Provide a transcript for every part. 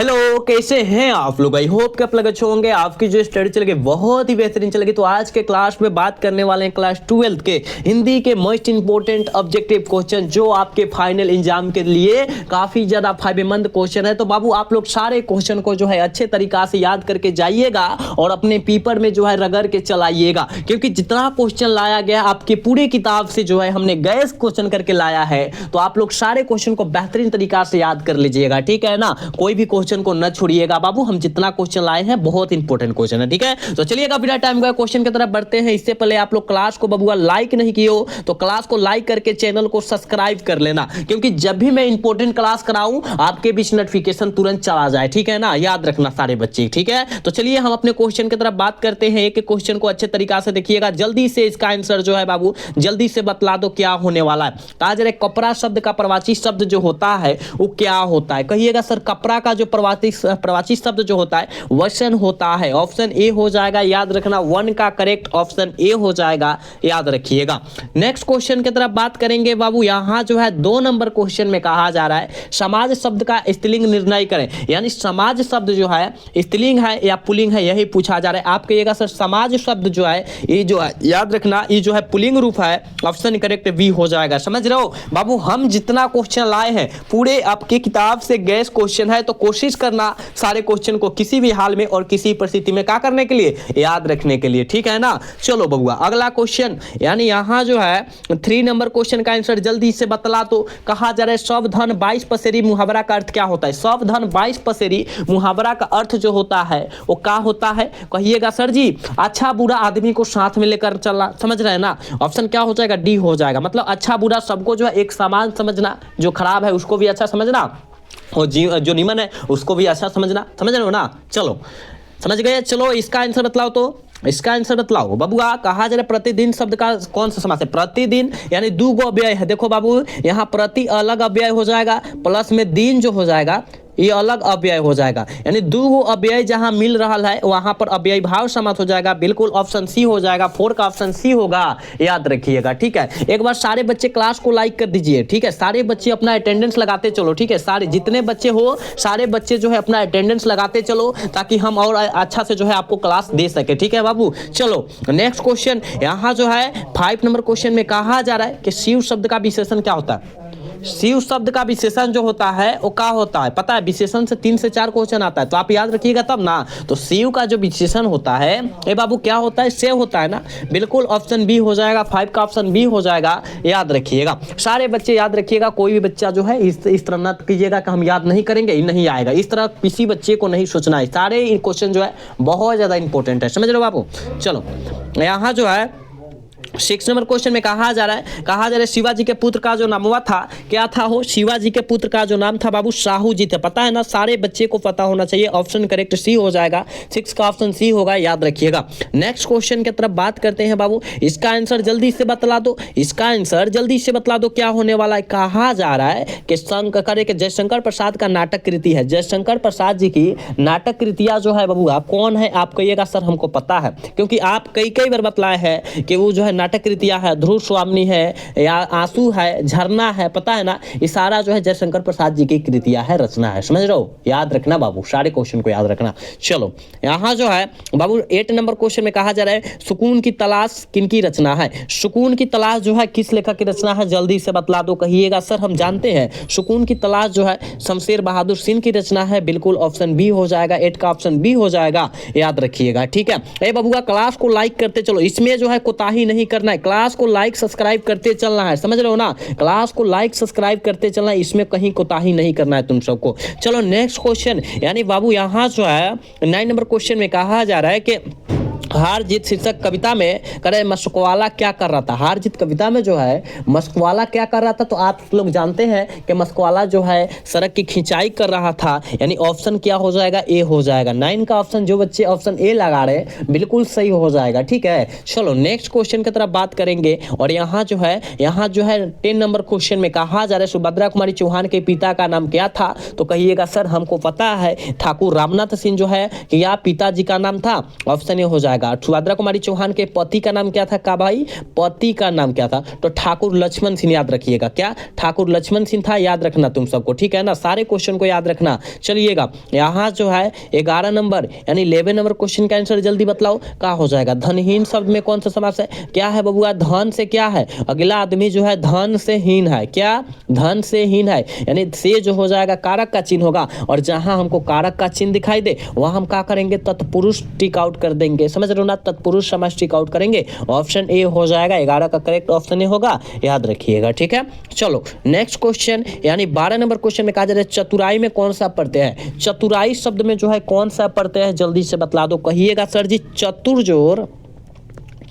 Hello, कैसे हैं आप लोग। आई होप कि आप लोग अच्छे होंगे। आपकी जो स्टडी चलेगी बहुत ही बेहतरीन चलेगी। तो आज के क्लास में बात करने वाले हैं क्लास 12 के हिंदी के मोस्ट इंपोर्टेंट ऑब्जेक्टिव क्वेश्चन, जो आपके फाइनल एग्जाम के लिए काफी ज्यादा फायदेमंद क्वेश्चन है। तो बाबू आप लोग सारे क्वेश्चन को जो है अच्छे तरीका से याद करके जाइएगा और अपने पेपर में जो है रगड़ के चलाइएगा, क्योंकि जितना क्वेश्चन लाया गया आपकी पूरी किताब से जो है हमने गैस क्वेश्चन करके लाया है। तो आप लोग सारे क्वेश्चन को बेहतरीन तरीका से याद कर लीजिएगा, ठीक है ना। कोई भी क्वेश्चन को न छोड़िएगा बाबू। हम जितना क्वेश्चन लाए हैं बहुत इंपॉर्टेंट क्वेश्चन है, ठीक है। तो चलिएगा बिना टाइम का क्वेश्चन की तरफ बढ़ते हैं। इससे पहले आप लोग क्लास को बबुआ लाइक नहीं किए हो तो क्लास को लाइक करके चैनल को सब्सक्राइब कर लेना, क्योंकि जब भी मैं इंपॉर्टेंट क्लास कराऊं आपके बीच नोटिफिकेशन तुरंत चला जाए, ठीक है ना। याद रखना सारे बच्चे, ठीक है। तो चलिए हम अपने क्वेश्चन की तरफ बात करते हैं। एक क्वेश्चन को अच्छे तरीका से देखिएगा, जल्दी से इसका आंसर जो है बाबू जल्दी से बतला दो क्या होने वाला है। कहा जा रहा है कपड़ा शब्द का प्रवाची शब्द जो होता है वो क्या होता है। कहिएगा सर कपड़ा का जो प्रवाची शब्द जो होता है वचन होता है। ऑप्शन ए हो जाएगा, याद रखना। वन का करेक्ट ऑप्शन ए हो जाएगा, याद रखिएगा। नेक्स्ट क्वेश्चन की तरफ बात करेंगे बाबू। यहां जो है 2 नंबर क्वेश्चन में कहा जा रहा है समाज शब्द का स्त्रीलिंग निर्णय करें। यानी समाज शब्द जो है स्त्रीलिंग है या पुल्लिंग है, यही पूछा जा रहा है। आप कहिएगा सर समाज शब्द जो है ये जो है, याद रखना ये जो है पुल्लिंग रूप है। ऑप्शन करेक्ट बी हो जाएगा। समझ रहे हो बाबू, हम जितना क्वेश्चन लाए हैं पूरे आपकी किताब से गैस क्वेश्चन है। तो कोशिश करना सारे क्वेश्चन को किसी भी हाल में और किसी परिस्थिति में क्या करने के लिए, याद रखने के लिए, ठीक है ना। चलो बबुआ अगला क्वेश्चन, यानी यहां जो है 3 नंबर क्वेश्चन का आंसर जल्दी से बतला। तो कहा जा रहा है सावधान 22 पसेरी मुहावरा का अर्थ क्या होता है। सावधान 22 पसेरी मुहावरा का अर्थ जो होता है वो क्या होता है। कहिएगा सर जी अच्छा बुरा आदमी को साथ में लेकर चलना, समझ रहे हैं ना। ऑप्शन क्या हो जाएगा, डी हो जाएगा। मतलब अच्छा बुरा सबको जो है एक समान समझना, जो खराब है उसको भी अच्छा समझना और जो निमन है उसको भी अच्छा समझना। समझ रहे हो ना। चलो समझ गए। चलो इसका आंसर बतलाओ। तो इसका आंसर बतलाओ बबुआ। कहा जा रहा है प्रतिदिन शब्द का कौन सा समास है। प्रतिदिन यानी 2 गो अव्यय है। देखो बाबू यहाँ प्रति अलग अव्यय हो जाएगा, प्लस में दिन जो हो जाएगा ये अलग अव्यय हो जाएगा। यानी 2 अव्यय जहां मिल रहा है वहां पर अव्यय भाव समास हो जाएगा। बिल्कुल ऑप्शन सी हो जाएगा। 4 का ऑप्शन सी होगा, याद रखिएगा, ठीक है। एक बार सारे बच्चे क्लास को लाइक कर दीजिए, ठीक है। सारे बच्चे अपना अटेंडेंस लगाते चलो, ठीक है। सारे जितने बच्चे हो सारे बच्चे जो है अपना अटेंडेंस लगाते चलो, ताकि हम और अच्छा से जो है आपको क्लास दे सके, ठीक है बाबू। चलो नेक्स्ट क्वेश्चन, यहाँ जो है 5 नंबर क्वेश्चन में कहा जा रहा है कि शिव शब्द का विशेषण क्या होता है। शिव शब्द का विशेषण जो होता है वो क्या होता है पता है। विशेषण से 3 से 4 क्वेश्चन आता है, तो आप याद रखिएगा तब ना। तो शिव का जो विशेषण होता है ए बाबू क्या होता है, से होता है ना। बिल्कुल ऑप्शन बी हो जाएगा। 5 का ऑप्शन बी हो जाएगा, याद रखिएगा। सारे बच्चे याद रखिएगा। कोई भी बच्चा जो है इस तरह न कीजिएगा कि हम याद नहीं करेंगे, नहीं आएगा। इस तरह किसी बच्चे को नहीं सोचना है। सारे क्वेश्चन जो है बहुत ज्यादा इंपॉर्टेंट है, समझ रहे हो बाबू। चलो यहाँ जो है 6 नंबर क्वेश्चन में कहा जा रहा है शिवाजी के पुत्र का जो नाम हुआ था क्या था। हो शिवाजी के पुत्र का जो नाम था बाबू शाहू जी थे, पता है ना। सारे बच्चे को पता होना चाहिए। ऑप्शन करेक्ट सी हो जाएगा। 6 का ऑप्शन सी होगा, याद रखिएगा। नेक्स्ट क्वेश्चन की तरफ बात करते हैं बाबू। इसका आंसर जल्दी से बतला दो। इसका आंसर जल्दी से बतला दो क्या होने वाला है। कहा जा रहा है कि जयशंकर प्रसाद का नाटक कृति है। जयशंकर प्रसाद जी की नाटक कृतियां जो है बाबू आप कौन है। आप कहिएगा सर हमको पता है, क्योंकि आप कई बार बतलाए हैं कि वो जो है नाटक कृतियां है। ध्रुव स्वामी है या आंसू है, झरना है, पता है ना। ये सारा जो है जयशंकर प्रसाद जी की कृतियां है, रचना है, समझ रहे हो। याद रखना बाबू, सारे क्वेश्चन को याद रखना। चलो यहाँ जो है बाबू 8 नंबर क्वेश्चन में कहा जा रहा है सुकून की तलाश किनकी रचना है। सुकून की तलाश जो है किस लेखक की रचना है, जल्दी से बतला दो। कहिएगा सर हम जानते हैं सुकून की तलाश जो है शमशेर बहादुर सिंह की रचना है। बिल्कुल ऑप्शन बी हो जाएगा। 8 का ऑप्शन बी हो जाएगा, याद रखिएगा, ठीक है। ए बाबूगा क्लास को लाइक करते चलो, इसमें जो है कोताही नहीं करना है। क्लास को लाइक सब्सक्राइब करते चलना है, समझ रहे हो ना। क्लास को लाइक सब्सक्राइब करते चलना है, इसमें कहीं कोताही नहीं करना है तुम सबको। चलो नेक्स्ट क्वेश्चन, यानी बाबू यहाँ जो है 9 नंबर क्वेश्चन में कहा जा रहा है कि हार जीत शीर्षक कविता में करे मस्कवाला क्या कर रहा था। हार जीत कविता में जो है मस्कवाला क्या कर रहा था। तो आप लोग जानते हैं कि मस्कवाला जो है सड़क की खिंचाई कर रहा था। यानी ऑप्शन क्या हो जाएगा, ए हो जाएगा। 9 का ऑप्शन जो बच्चे ऑप्शन ए लगा रहे बिल्कुल सही हो जाएगा, ठीक है। चलो नेक्स्ट क्वेश्चन की तरफ बात करेंगे। और यहाँ जो है 10 नंबर क्वेश्चन में कहा जा रहा है सुभद्रा कुमारी चौहान के पिता का नाम क्या था। तो कहिएगा सर हमको पता है ठाकुर रामनाथ सिंह जो है या पिताजी का नाम था। ऑप्शन ए हो जाएगा। जाएगा। सुभद्रा कुमारी चौहान के पति का नाम क्या था का भाई, पति का नाम क्या था, तो ठाकुर लक्ष्मण सिंह याद रखिएगा। क्या ठाकुर लक्ष्मण सिंह था, याद रखना तुम सबको, ठीक है ना, सारे क्वेश्चन को याद रखना। चलिएगा यहाँ जो है 11 नंबर यानी 11 नंबर क्वेश्चन का आंसर जल्दी बतलाओ, क्या हो जाएगा। धनहीन शब्द में कौन सा समास है, क्या है बबुआ, धन से क्या है, अगला आदमी जो है धन से हीन है, क्या धन से हीन है, यानी से जो हो जाएगा कारक का चिन्ह होगा, और जहां हमको कारक का चिन्ह दिखाई दे वहां हम क्या करेंगे, तत्पुरुष टिक आउट कर देंगे, समझ रहे हो ना, तत्पुरुष समास टिक आउट करेंगे। ऑप्शन ए हो जाएगा, 11 का करेक्ट ऑप्शन ए होगा, याद रखिएगा, ठीक है। चलो नेक्स्ट क्वेश्चन यानी 12 नंबर क्वेश्चन में कहा जा रहा है चतुराई में कौन सा प्रत्यय है, चतुराई शब्द में जो है कौन सा प्रत्यय है, जल्दी से बतला दो। कहिएगा सर जी चतुर्जोर,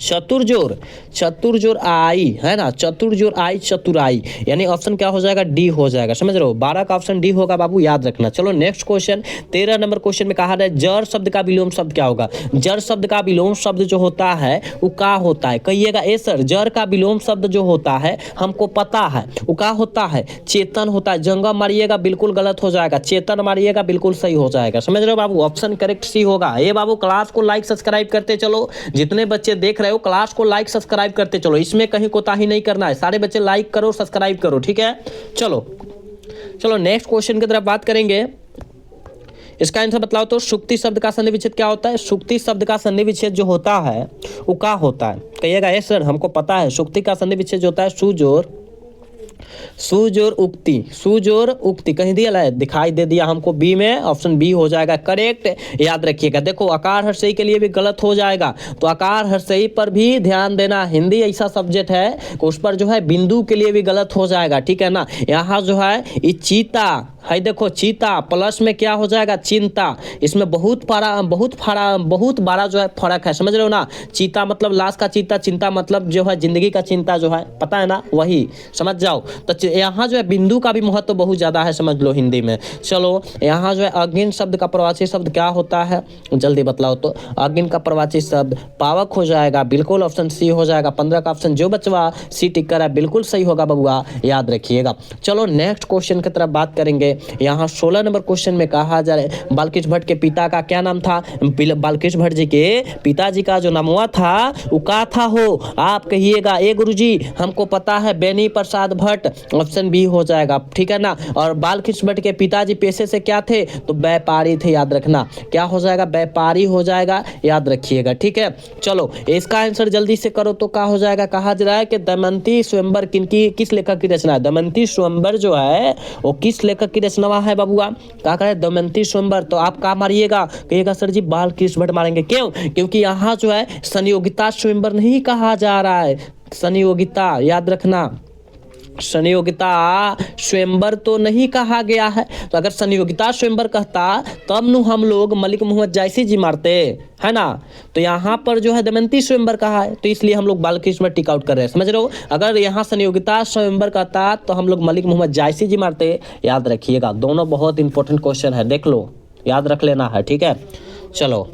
चतुर्जोर, चतुर्जोर आई है ना, चतुर्जोर आई चतुराई, यानी ऑप्शन क्या हो जाएगा, डी हो जाएगा, समझ रहे हो, 12 का ऑप्शन डी होगा बाबू, याद रखना। चलो नेक्स्ट क्वेश्चन 13 नंबर क्वेश्चन में कहा है जड़ शब्द का विलोम शब्द क्या होगा, जड़ शब्द का विलोम शब्द जो होता है वो क्या होता है, कहिएगा ए सर, जड़ का विलोम शब्द जो होता है हमको पता है वो क्या होता है, चेतन होता है। जंगम मारिएगा बिल्कुल गलत हो जाएगा, चेतन मारिएगा बिल्कुल सही हो जाएगा, समझ रहे हो बाबू, ऑप्शन करेक्ट सी होगा। ये बाबू क्लास को लाइक सब्सक्राइब करते चलो, जितने बच्चे देख रहे हो क्लास को लाइक सब्सक्राइब करते चलो, इसमें कहीं कोताही नहीं करना है, सारे बच्चे लाइक करो सब्सक्राइब करो, ठीक है। चलो चलो नेक्स्ट क्वेश्चन की तरफ बात करेंगे, इसका आंसर बतलाओ तो सुक्ति शब्द का संधि विच्छेद क्या होता है, सुक्ति शब्द का संधि विच्छेद जो होता है वो क्या होता है, कहिएगा ए सर हमको पता है, सुक्ति का संधि विच्छेद जो होता है सुजोर, सुजोर उक्ति, सुजोर उक्ति कहीं दिया है, दिखाई दे दिया हमको बी में, ऑप्शन बी हो जाएगा करेक्ट, याद रखिएगा। देखो आकार हर्षई के लिए भी गलत हो जाएगा, तो आकार हर्षई पर भी ध्यान देना, हिंदी ऐसा सब्जेक्ट है उस पर जो है बिंदु के लिए भी गलत हो जाएगा, ठीक है ना। यहाँ जो है ये चीता है, देखो चीता प्लस में क्या हो जाएगा चिंता, इसमें बहुत बड़ा जो है फर्क है, समझ रहे हो ना, चीता मतलब लाश का चीता, चिंता मतलब जो है जिंदगी का चिंता जो है, पता है ना, वही समझ जाओ। तो यहाँ जो है बिंदु का भी महत्व बहुत ज्यादा है, समझ लो हिंदी में। चलो यहाँ जो है अग्नि शब्द का प्रवाची शब्द क्या होता है, जल्दी बतलाओ तो, अग्नि का प्रवाची शब्द पावक हो जाएगा, बिल्कुल ऑप्शन सी हो जाएगा। 15 का ऑप्शन जो बचवा सी टिक कर है बिल्कुल सही होगा बबुआ, याद रखिएगा। चलो नेक्स्ट क्वेश्चन की तरफ बात करेंगे, यहाँ 16 नंबर क्वेश्चन में कहा जा रहा है बालकृष्ण भट्ट के पिता का क्या नाम था, बालकृष्ण भट्ट जी के पिताजी का जो नाम हुआ था वो क्या था हो, आप कहिएगा ए गुरुजी हमको पता है बेनी प्रसाद भट्ट, ऑप्शन बी हो जाएगा, ठीक है ना। और बालकृष्ण भट्ट के पिताजी पेशे से क्या थे, तो व्यापारी थे, याद रखना, क्या हो जाएगा, व्यापारी हो जाएगा, याद रखिएगा, ठीक है। चलो इसका आंसर जल्दी से करो तो क्या हो जाएगा, कहा जा रहा है कि दमयंती स्वयंवर किस लेखक की रचना है, दमयंती स्वयंवर जो है वो किस लेखक की रचना है बबुआ, क्या करें दमयंती स्वयंवर, तो आप क्या मारिएगा, कहिएगा सर जी बालकृष्ण भट्ट मारेंगे, क्यों, क्योंकि यहाँ जो है संयोगिता स्वयंवर नहीं कहा जा रहा है, संयोगिता याद रखना, संयोगिता स्वयंवर तो नहीं कहा गया है, तो अगर संयोगिता स्वयंवर कहता तब नु हम लोग मलिक मोहम्मद जायसी जी मारते है ना, तो यहाँ पर जो है दमयंती स्वयंवर कहा है, तो इसलिए हम लोग बालकृष्ण भट्ट टिक आउट कर रहे हैं, समझ रहे हो। अगर यहाँ संयोगिता स्वयंवर कहता तो हम लोग मलिक मोहम्मद जायसी जी मारते, याद रखिएगा। दोनों बहुत इंपॉर्टेंट क्वेश्चन है, देख लो याद रख लेना है, ठीक है। चलो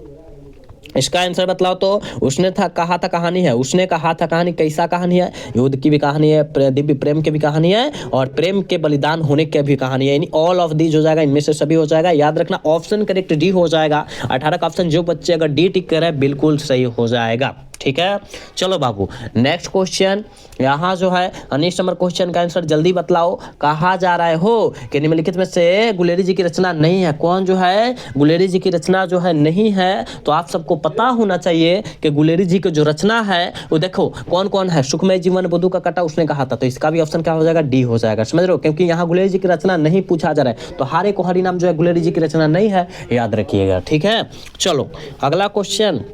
इसका आंसर बतलाओ तो, उसने था कहा था कहानी है, उसने कहा था कहानी कैसा कहानी है, युद्ध की भी कहानी है, दिव्य प्रेम की भी कहानी है, और प्रेम के बलिदान होने की भी कहानी है, यानी ऑल ऑफ दीज हो जाएगा, इनमें से सभी हो जाएगा, याद रखना। ऑप्शन करेक्ट डी हो जाएगा, 18 का ऑप्शन जो बच्चे अगर डी टिक करे बिल्कुल सही हो जाएगा, ठीक है। चलो बाबू नेक्स्ट क्वेश्चन, यहाँ जो है 19 नंबर क्वेश्चन का आंसर जल्दी बतलाओ, कहा जा रहा है हो कि निम्नलिखित में से गुलेरी जी की रचना नहीं है, कौन जो है गुलेरी जी की रचना जो है नहीं है, तो आप सबको पता होना चाहिए कि गुलेरी जी की जो रचना है वो देखो कौन कौन है, सुखमय जीवन बुद्धू का कटा उसने कहा था, तो इसका भी ऑप्शन क्या हो जाएगा, डी हो जाएगा, समझ रहे हो, क्योंकि यहाँ गुलेरी जी की रचना नहीं पूछा जा रहा है, तो हारे को हरि नाम जो है गुलेरी जी की रचना नहीं है, याद रखिएगा, ठीक है। चलो अगला क्वेश्चन,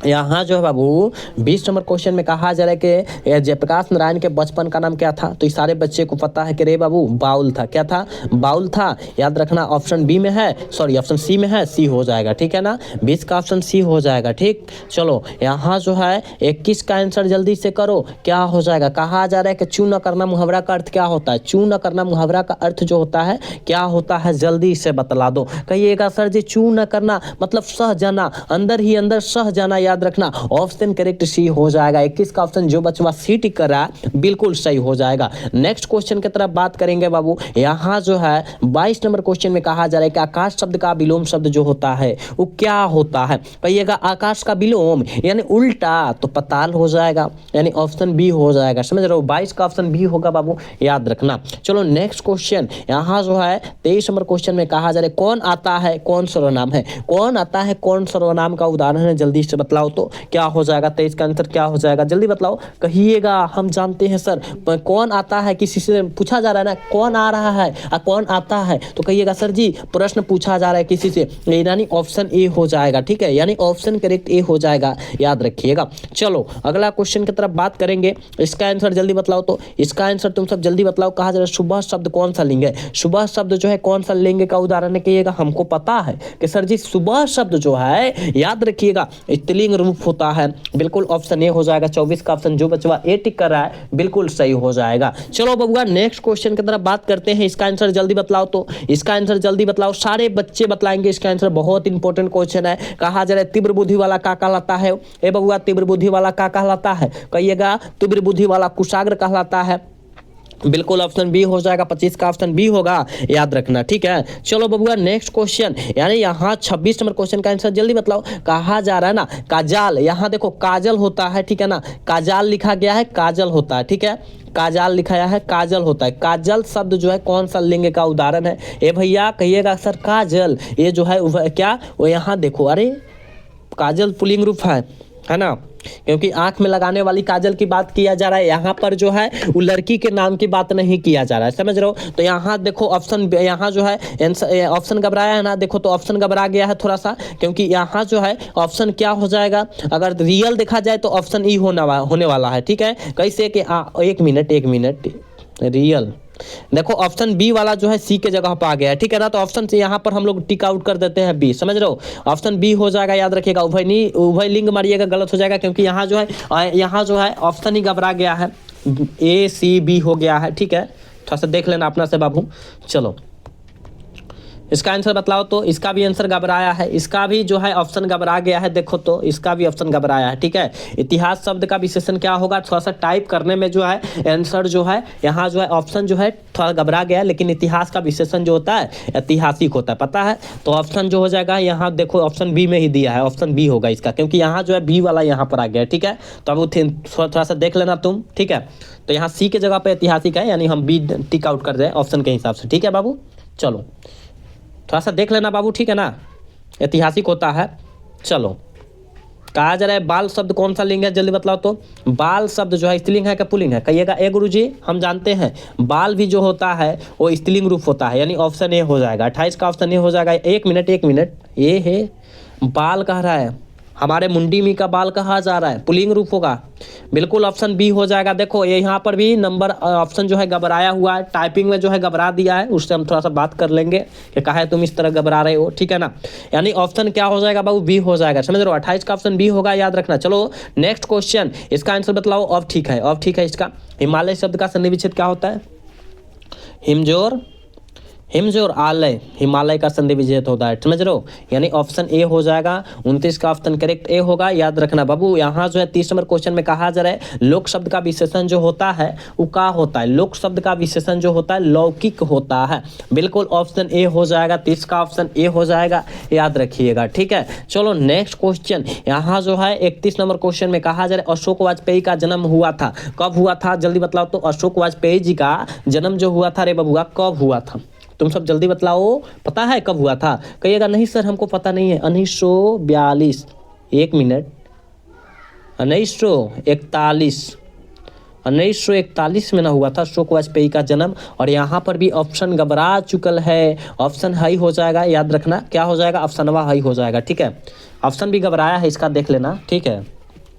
यहाँ जो है बाबू 20 नंबर क्वेश्चन में कहा जा रहा है कि जयप्रकाश नारायण के बचपन का नाम क्या था, तो इस सारे बच्चे को पता है कि रे बाबू बाउल था, क्या था, बाउल था, याद रखना। ऑप्शन बी में है, सॉरी ऑप्शन सी में है, सी हो जाएगा, ठीक है ना, 20 का ऑप्शन सी हो जाएगा, ठीक। चलो यहाँ जो है 21 का आंसर जल्दी से करो, क्या हो जाएगा, कहा जा रहा है कि चू न करना मुहावरा का अर्थ क्या होता है, चू न करना मुहावरा का अर्थ जो होता है क्या होता है, जल्दी से बतला दो। कहिएगा सर जी चू न करना मतलब सह जाना, अंदर ही अंदर सह जाना, याद रखना। ऑप्शन करेक्ट सी हो जाएगा। 21 का ऑप्शन जो बचवा सी टिक कर रहा है बिल्कुल सही हो जाएगा। नेक्स्ट क्वेश्चन की तरफ बात करेंगे बाबू। यहाँ जो है 22 नंबर क्वेश्चन में कहा जा रहा है कि आकाश शब्द का विलोम शब्द जो होता है वो क्या होता है। कहिएगा आकाश का विलोम यानी उल्टा, तो पताल हो जाएगा, यानी ऑप्शन बी हो जाएगा। समझ रहे हो, 22 का ऑप्शन बी होगा बाबू, याद रखना। चलो नेक्स्ट क्वेश्चन। यहाँ जो है 23 नंबर क्वेश्चन में कहा जा रहा है कौन आता है कौन सर्वनाम है। कौन आता है कौन सर्वनाम का उदाहरण है, जल्दी से बतलाओ तो क्या हो जाएगा। 23 का आंसर क्या हो जाएगा, जल्दी बतलाओ। कहिएगा हम जानते हैं सर, कौन आता है, किसी से पूछा जा रहा है ना कौन आ रहा है और कौन आता है, तो कहिएगा सर जी प्रश्न पूछा जा रहा है किसी से, यानी ऑप्शन ए हो जाएगा। ठीक है, यानी ऑप्शन करेक्ट ए हो जाएगा, याद रखिएगा। चलो अगला क्वेश्चन की तरफ बात करेंगे। इसका आंसर जल्दी बतलाओ तो। इसका आंसर तुम सब जल्दी बतलाओ। कहा जा रहा है सुबह शब्द कौन सा लिंग है। सुबह शब्द जो है कौन सा लिंग का उदाहरण है, कहिएगा हमको पता है कि सर जी सुबह शब्द जो है याद रखिएगा स्त्रीलिंग रूप होता है। बिल्कुल ऑप्शन ए हो जाएगा। 24 का ऑप्शन जो बचवा ए टिक कर रहा है बिल्कुल सही हो जाएगा। चलो बबुआ नेक्स्ट क्वेश्चन की तरफ बात करते हैं। इसका आंसर जल्दी बतलाओ तो। इसका आंसर जल्दी बतलाओ, सारे बच्चे बतलाएंगे इसका आंसर। बहुत इंपॉर्टेंट क्वेश्चन है। कहा जा रहा है तीव्र बुद्धि वाला का कहलाता है। ए बबुआ तीव्र बुद्धि वाला का कहलाता है, कहिएगा तीव्र बुद्धि वाला कुशाग्र कहलाता है। बिल्कुल ऑप्शन बी हो जाएगा। 25 का ऑप्शन बी होगा, याद रखना। ठीक है, चलो बबुआ नेक्स्ट क्वेश्चन। यानी यहाँ 26 नंबर क्वेश्चन का आंसर जल्दी बतलाओ। कहा जा रहा है ना काजाल, यहाँ देखो काजल होता है, ठीक है ना, काजाल लिखा गया है काजल होता है। ठीक है, काजाल लिखाया है काजल होता है। काजल शब्द जो है कौन सा लिंग का उदाहरण है। ए भैया कहिएगा सर काजल, ये जो है क्या वो यहाँ देखो, अरे काजल पुल्लिंग रूप है ना, क्योंकि आंख में लगाने वाली काजल की बात किया जा रहा है। यहाँ पर जो है वो लड़की के नाम की बात नहीं किया जा रहा है, समझ रहे हो। तो यहाँ देखो ऑप्शन, यहाँ जो है ऑप्शन घबराया है ना, देखो तो ऑप्शन घबरा गया है थोड़ा सा, क्योंकि यहाँ जो है ऑप्शन क्या हो जाएगा, अगर रियल देखा जाए तो ऑप्शन ई होने वाला है। ठीक है, कैसे कि एक मिनट रियल, देखो ऑप्शन बी वाला जो है सी के जगह पर आ गया है। ठीक है ना, तो ऑप्शन से यहाँ पर हम लोग टिक आउट कर देते हैं बी, समझ रहे हो। ऑप्शन बी हो जाएगा, याद रखिएगा। उभय लिंग मारिएगा गलत हो जाएगा, क्योंकि यहाँ जो है ऑप्शन ही घबरा गया है, ए सी बी हो गया है। ठीक है, थोड़ा सा देख लेना अपना से बाबू। चलो इसका आंसर बतलाओ तो। इसका भी आंसर घबराया है, इसका भी जो है ऑप्शन घबरा गया है, देखो तो इसका भी ऑप्शन घबराया है। ठीक है, इतिहास शब्द का विशेषण क्या होगा, थोड़ा सा टाइप करने में जो है आंसर जो है यहाँ जो है ऑप्शन जो है थोड़ा घबरा गया है, लेकिन इतिहास का विशेषण जो होता है ऐतिहासिक होता है, पता है। तो ऑप्शन जो हो जाएगा यहाँ देखो ऑप्शन बी में ही दिया है, ऑप्शन बी होगा इसका, क्योंकि यहाँ जो है बी वाला यहाँ पर आ गया है। ठीक है, तो अब थोड़ा सा देख लेना तुम। ठीक है, तो यहाँ सी के जगह पर ऐतिहासिक है, यानी हम बी टिक आउट कर दें ऑप्शन के हिसाब से। ठीक है बाबू, चलो थोड़ा सा देख लेना बाबू, ठीक है ना, ऐतिहासिक होता है। चलो कहा जा रहा है बाल शब्द कौन सा लिंग है, जल्दी बतलाओ तो। बाल शब्द जो है स्त्रीलिंग है क्या पुल्लिंग है, कहिएगा। ए गुरुजी हम जानते हैं बाल भी जो होता है वो स्त्रीलिंग रूप होता है, यानी ऑप्शन ए हो जाएगा। 28 का ऑप्शन ए हो जाएगा। एक मिनट ये है बाल कह रहा है, हमारे मुंडी में का बाल कहा जा रहा है, पुल्लिंग रूप होगा। बिल्कुल ऑप्शन बी हो जाएगा। देखो ये यहाँ पर भी नंबर ऑप्शन जो है घबराया हुआ है, टाइपिंग में जो है घबरा दिया है, उससे हम थोड़ा सा बात कर लेंगे कि कहा है तुम इस तरह घबरा रहे हो। ठीक है ना, यानी ऑप्शन क्या हो जाएगा बाबू, बी हो जाएगा, समझ रहे हो। 28 का ऑप्शन बी होगा, याद रखना। चलो नेक्स्ट क्वेश्चन, इसका आंसर बतलाओ। अब ठीक है इसका। हिमालय शब्द का संधि विच्छेद क्या होता है, हिमजोर आलय, हिमालय का संधि विच्छेद होता है, समझ रहे हो, यानी ऑप्शन ए हो जाएगा। 29 का ऑप्शन करेक्ट ए होगा, याद रखना बाबू। यहाँ जो है 30 नंबर क्वेश्चन में कहा जा रहा है लोक शब्द का विशेषण जो होता है वो क्या होता है। लोक शब्द का विशेषण जो होता है लौकिक होता है। बिल्कुल ऑप्शन ए हो जाएगा। 30 का ऑप्शन ए हो जाएगा, याद रखिएगा। ठीक है, चलो नेक्स्ट क्वेश्चन। यहाँ जो है 31 नंबर क्वेश्चन में कहा जा रहा है अशोक वाजपेयी का जन्म हुआ था, कब हुआ था, जल्दी बतलाओ तो। अशोक वाजपेयी जी का जन्म जो हुआ था रे बबुआ, कब हुआ था, तुम सब जल्दी बतलाओ। पता है कब हुआ था, कहिएगा नहीं सर हमको पता नहीं है। 1942, एक मिनट, 1941 में ना हुआ था अशोक वाजपेयी का जन्म। और यहाँ पर भी ऑप्शन घबरा चुकल है, ऑप्शन हाई हो जाएगा, याद रखना क्या हो जाएगा, ऑप्शन वा हाई हो जाएगा। ठीक है, ऑप्शन भी घबराया है, इसका देख लेना। ठीक है,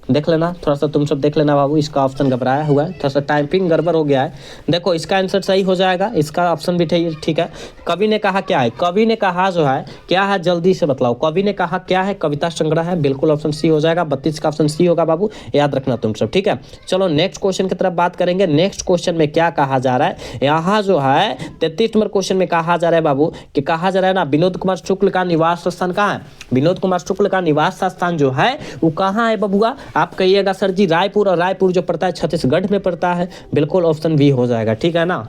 देख लेना, थोड़ा सा तुम सब देख लेना बाबू, इसका ऑप्शन घबराया हुआ है, थोड़ा सा टाइपिंग गड़बड़ हो गया है। देखो इसका आंसर सही हो जाएगा, इसका ऑप्शन भी ठीक है। कवि ने कहा क्या है, कवि ने कहा जो है क्या है, जल्दी से बतलाओ। कवि ने कहा क्या है, कविता संग्रह है, बिल्कुल ऑप्शन सी हो जाएगा। 32 का ऑप्शन सी होगा बाबू, याद रखना तुम सब, ठीक है। चलो नेक्स्ट क्वेश्चन की तरफ बात करेंगे। नेक्स्ट क्वेश्चन में क्या कहा जा रहा है, यहाँ जो है 33 नंबर क्वेश्चन में कहा जा रहा है बाबू, कि कहा जा रहा है ना, विनोद कुमार शुक्ल का निवास स्थान कहाँ है। विनोद कुमार शुक्ल का निवास स्थान जो है वो कहाँ है बबुआ, आप कहिएगा सर जी रायपुर, और रायपुर जो पड़ता है छत्तीसगढ़ में पड़ता है, बिल्कुल ऑप्शन बी हो जाएगा, ठीक है ना।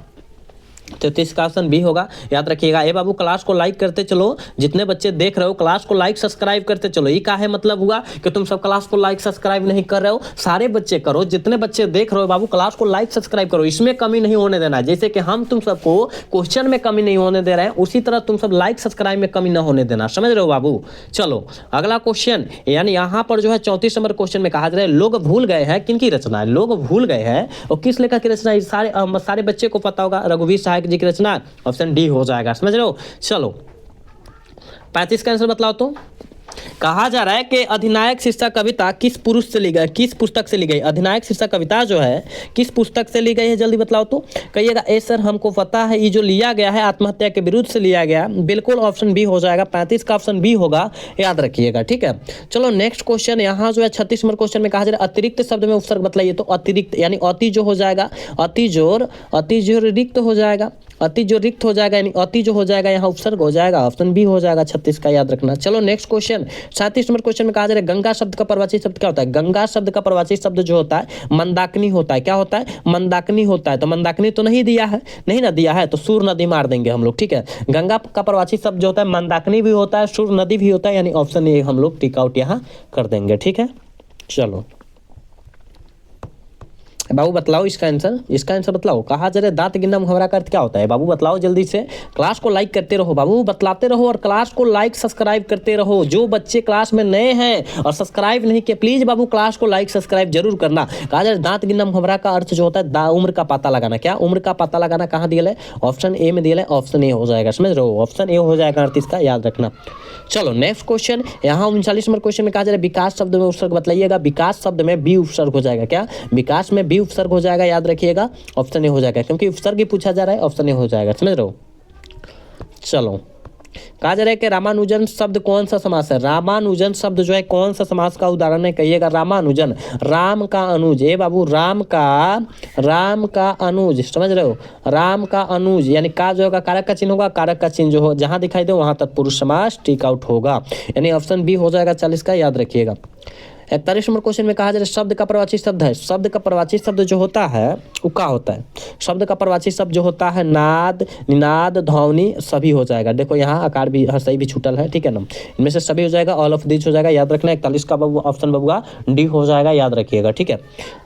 33 का ऑप्शन बी होगा, याद रखिएगा। ए बाबू क्लास को लाइक करते चलो, जितने बच्चे देख रहे हो क्लास को लाइक सब्सक्राइब करते चलो। ये का है मतलब हुआ कि तुम सब क्लास को लाइक सब्सक्राइब नहीं कर रहे हो, सारे बच्चे करो, जितने बच्चे देख रहे हो बाबू क्लास को लाइक सब्सक्राइब करो, इसमें कमी नहीं होने देना। जैसे कि हम तुम सबको क्वेश्चन में कमी नहीं होने दे रहे हैं, उसी तरह तुम सब लाइक सब्सक्राइब में कमी ना होने देना, समझ रहे हो बाबू। चलो अगला क्वेश्चन, यानी यहाँ पर जो है 34 नंबर क्वेश्चन में कहा जा रहा है, लोग भूल गए हैं किनकी रचना है, लोग भूल गए हैं और किस लेखक की रचना है, सारे बच्चे को पता होगा, रघुवीर सहाय जी की रचना, ऑप्शन डी हो जाएगा, समझ रहे हो। चलो 35 का आंसर बतलाओ। तो कहा जा रहा है कि अधिनायक शीर्षक कविता किस पुरुष से ली गई, किस पुस्तक से ली गई। अधिनायक शीर्षक कविता जो है किस पुस्तक से ली गई है, जल्दी बतलाओ। तो कहिएगा ए सर हमको पता है, ये जो लिया गया है आत्महत्या के विरुद्ध से लिया गया, बिल्कुल ऑप्शन बी हो जाएगा। 35 का ऑप्शन बी होगा, याद रखिएगा, ठीक है। चलो नेक्स्ट क्वेश्चन, यहाँ जो है 36 नंबर क्वेश्चन में कहा जा रहा है अतिरिक्त शब्द में उपसर्ग बतलाइए। तो अतिरिक्त यानी अति जो हो जाएगा, अति जो रिक्त हो जाएगा, अति जो रिक्त हो जाएगा, यानी अति जो हो जाएगा यहाँ उपसर्ग हो जाएगा, ऑप्शन बी हो जाएगा 36 का, याद रखना। चलो नेक्स्ट क्वेश्चन 37 नंबर क्वेश्चन में कहा जा रहा है गंगा शब्द का प्रवाची शब्द क्या होता है। गंगा शब्द का प्रवाची शब्द जो होता है मंदाकिनी होता है, क्या होता है, मंदाकिनी होता है। तो मंदाकिनी तो नहीं दिया है, नहीं ना दिया है तो सूर नदी मार देंगे हम लोग, ठीक है। गंगा का प्रवाची शब्द जो होता है मंदाकिनी भी होता है, सूर नदी भी होता है, यानी ऑप्शन ए हम लोग टिक आउट यहाँ कर देंगे, ठीक है। चलो बाबू बतलाओ इसका आंसर बतलाओ। कहा जा रहा है दांत गिनना मुहावरा का अर्थ क्या होता है, बाबू बतलाओ जल्दी से। क्लास को लाइक करते रहो बाबू, बतलाते रहो और क्लास को लाइक सब्सक्राइब करते रहो। जो बच्चे क्लास में नए हैं और सब्सक्राइब नहीं किए, प्लीज बाबू क्लास को लाइक सब्सक्राइब जरूर करना। कहा जा रहा है दांत गिनना मुहावरा का अर्थ जो होता है उम्र का पता लगाना। क्या उम्र का पता लगाना, कहाँ दिया है, ऑप्शन ए में दिया है, ऑप्शन ए हो जाएगा, समझ रहे हो, ऑप्शन ए हो जाएगा अर्थ इसका, याद रखना। चलो नेक्स्ट क्वेश्चन, यहाँ 39 नंबर क्वेश्चन में कहा जा रहा है विकास शब्द में उपसर्ग बतलाइएगा। विकास शब्द में बी उपसर्ग हो जाएगा, क्या विकास में बी उपसर्ग हो जाएगा, याद रखिएगा, ऑप्शन ए हो जाएगा, क्योंकि उपसर्ग ही पूछा जा रहा है, ऑप्शन ए हो जाएगा, समझ रहे हो। चलो कहा जा रहा है कि रामानुजन शब्द कौन सा समास है। रामानुजन शब्द जो है कौन सा समास का उदाहरण है, कहिएगा रामानुजन, राम का अनुज। ए बाबू राम का अनुज, समझ रहे हो, राम का अनुज, यानी का जो होगा कारक का चिन्ह होगा, कारक का चिन्ह जो हो जहां दिखाई दे वहां तत्पुरुष समास टिक आउट होगा, यानी ऑप्शन बी हो जाएगा 40 का, याद रखिएगा। 41 नंबर क्वेश्चन में कहा जा रहा है शब्द का प्रवाची शब्द है। शब्द का प्रवाची शब्द जो होता है वो क्या होता है, शब्द का प्रवाची शब्द जो होता है नाद, निनाद, ध्वनि सभी हो जाएगा। देखो यहाँ आकार भी सही भी छूटल है, ठीक है ना, इनमें से सभी हो जाएगा, ऑल ऑफ दिस हो जाएगा, याद रखना। 41 का बबुआ ऑप्शन बबुआ डी हो जाएगा, याद रखिएगा, ठीक है।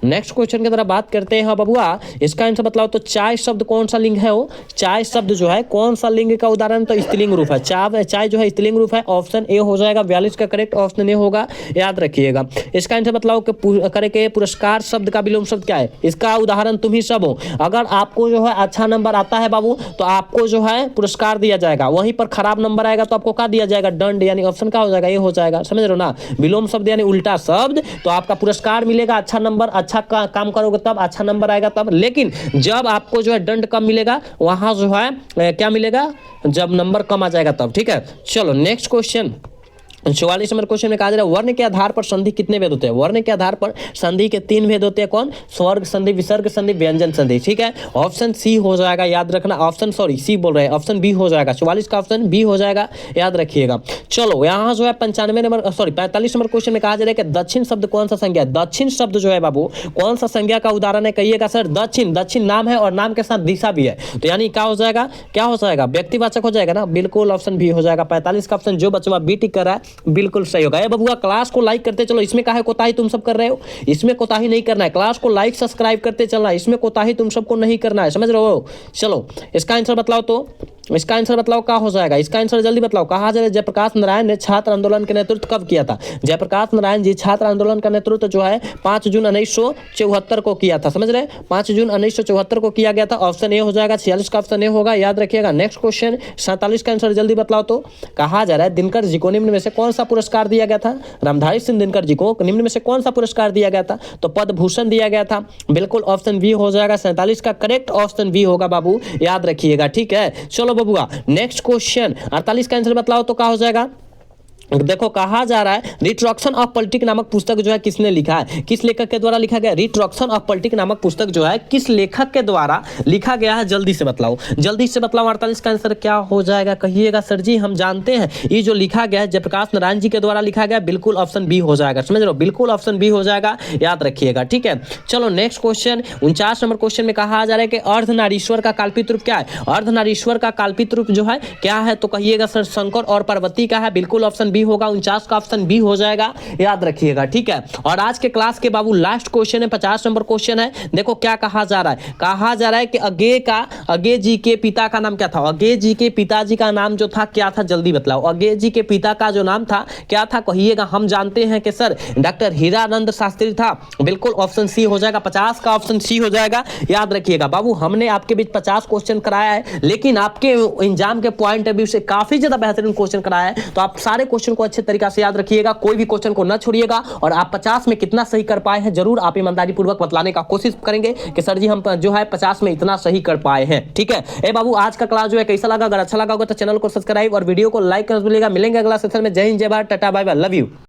नेक्स्ट क्वेश्चन की तरफ बात करते हैं। हाँ बबुआ इसका आंसर बतलाओ। तो चाय शब्द कौन सा लिंग है, वो चाय शब्द जो है कौन सा लिंग का उदाहरण, तो स्त्रीलिंग रूप है। चाय जो है स्त्रीलिंग रूप है, ऑप्शन ए हो जाएगा, 42 का करेक्ट ऑप्शन ए होगा, याद रखिएगा। इसका आंसर बतलाओ करके पुरस्कार शब्द का विलोम शब्द क्या है, इसका उदाहरण तुम ही सब हो। अगर आपको जो है अच्छा नंबर आता है बाबू तो आपको जो है पुरस्कार दिया जाएगा, वहीं पर खराब नंबर आएगा तो आपको क्या दिया जाएगा, दंड, यानी ऑप्शन क्या हो जाएगा, ये हो जाएगा, समझ रहे हो ना। विलोम शब्द यानी उल्टा शब्द, तो आपका पुरस्कार मिलेगा, अच्छा नंबर, अच्छा काम करोगे तब अच्छा नंबर आएगा तब, लेकिन जब आपको जो है दंड कम मिलेगा वहां जो है क्या मिलेगा, जब नंबर कम आ जाएगा तब, ठीक है। चलो नेक्स्ट क्वेश्चन 44 नंबर क्वेश्चन में कहा जा रहा है वर्ण के आधार पर संधि कितने भेद होते हैं। वर्ण के आधार पर संधि के 3 भेद होते हैं, कौन, स्वर्ग संधि, विसर्ग संधि, व्यंजन संधि, ठीक है, ऑप्शन सी हो जाएगा, याद रखना। ऑप्शन सी बोल रहे हैं, ऑप्शन बी हो जाएगा, 44 का ऑप्शन बी हो जाएगा, याद रखिएगा। चलो यहाँ जो है 45 नंबर क्वेश्चन में कहा जा रहा है कि दक्षिण शब्द कौन सा संज्ञा है। दक्षिण शब्द जो है बाबू कौन सा संज्ञा का उदाहरण है, कहिएगा सर दक्षिण नाम है और नाम के साथ दिशा भी है, तो यानी क्या हो जाएगा, व्यक्तिवाचक हो जाएगा ना, बिल्कुल ऑप्शन बी हो जाएगा। 45 का ऑप्शन जो बच्चा बी टिक कर रहा है बिल्कुल सही होगा। बबुआ क्लास को लाइक करते चलो, इसमें काहे कोताही तुम सब कर रहे हो, इसमें कोताही नहीं करना है, क्लास को लाइक सब्सक्राइब करते चलना है, इसमें कोताही तुम सबको नहीं करना है, समझ रहे हो। चलो इसका आंसर बतलाओ। तो इसका आंसर बतलाओ क्या हो जाएगा, इसका आंसर जल्दी बतलाओ। कहा जा रहा है जयप्रकाश नारायण ने छात्र आंदोलन का नेतृत्व कब किया था। जयप्रकाश नारायण जी छात्र आंदोलन का नेतृत्व जो है 5 जून 1974 को किया था, समझ रहे, 5 जून 1974 को किया गया था, ऑप्शन ए हो जाएगा, 46 का ऑप्शन ए होगा, याद रखिएगा। नेक्स्ट क्वेश्चन 47 का आंसर जल्दी बतलाओ। तो कहा जा रहा है दिनकर जी को निम्न में से कौन कौन सा पुरस्कार दिया गया था? रामधारी सिंह दिनकर जी को निम्न में से कौन सा पुरस्कार दिया गया था? तो पद्म भूषण दिया गया था। बिल्कुल ऑप्शन बी हो जाएगा। 47 का करेक्ट ऑप्शन बी होगा बाबू, याद रखिएगा। ठीक है, चलो बबुआ नेक्स्ट क्वेश्चन। 48 का आंसर बताओ तो क्या हो जाएगा? देखो कहा जा रहा है रिट्रॉक्शन ऑफ पॉलिटिक नामक पुस्तक जो है किसने लिखा है? किस लेखक के द्वारा लिखा गया? रिट्रॉक्शन ऑफ पॉलिटिक नामक पुस्तक जो है किस लेखक के द्वारा लिखा गया है? जल्दी से बतलाओ, जल्दी से बतलाओ। 48 का आंसर क्या हो जाएगा? कहिएगा सर जी हम जानते हैं ये जो लिखा गया है जयप्रकाश नारायण जी के द्वारा लिखा गया। बिल्कुल ऑप्शन बी हो जाएगा, समझ लो, बिल्कुल ऑप्शन बी हो जाएगा, याद रखिएगा। ठीक है, चलो नेक्स्ट क्वेश्चन। 49 नंबर क्वेश्चन में कहा जा रहा है कि अर्धनारीश्वर का काल्पित रूप क्या है? अर्धनारीश्वर का काल्पित रूप जो है क्या है? तो कहिएगा सर शंकर और पार्वती का है। बिल्कुल ऑप्शन बी होगा, 49 का ऑप्शन बी हो जाएगा, याद रखिएगा। ठीक है, और आज के क्लास के बाबू लास्ट क्वेश्चन है, 50 नंबर क्वेश्चन है। देखो क्या कहा जा रहा है? कहा जा रहा है कि अगे जी के पिता का नाम क्या था? अगे जी के पिताजी का नाम जो था क्या था? जल्दी बतलाओ। अगे जी के पिता का जो नाम था क्या था? कहिएगा। हम जानते हैं कि सर डॉक्टर हीरानंद शास्त्री था। बिल्कुल ऑप्शन सी हो जाएगा, 50 का ऑप्शन सी हो जाएगा, याद रखिएगा। बाबू हमने आपके बीच 50 क्वेश्चन कराया है, लेकिन आपके एग्जाम के पॉइंट ऑफ व्यू से काफी ज्यादा बेहतरीन क्वेश्चन कराया है, तो आप सारे क्वेश्चन को अच्छे तरीके से याद रखिएगा, कोई भी क्वेश्चन को न छोड़िएगा। और आप 50 में कितना सही कर पाए हैं जरूर आप ईमानदारी पूर्वक बतलाने का कोशिश करेंगे कि सर जी हम जो है 50 में इतना सही कर पाए हैं। ठीक है, ए बाबू आज का क्लास जो है कैसा लगा? अगर अच्छा लगा होगा तो चैनल को सब्सक्राइब और वीडियो को लाइक कर दीजिएगा। मिलेंगे अगला सेशन में। जय हिंद, जय Bharat, tata, bye bye, love you.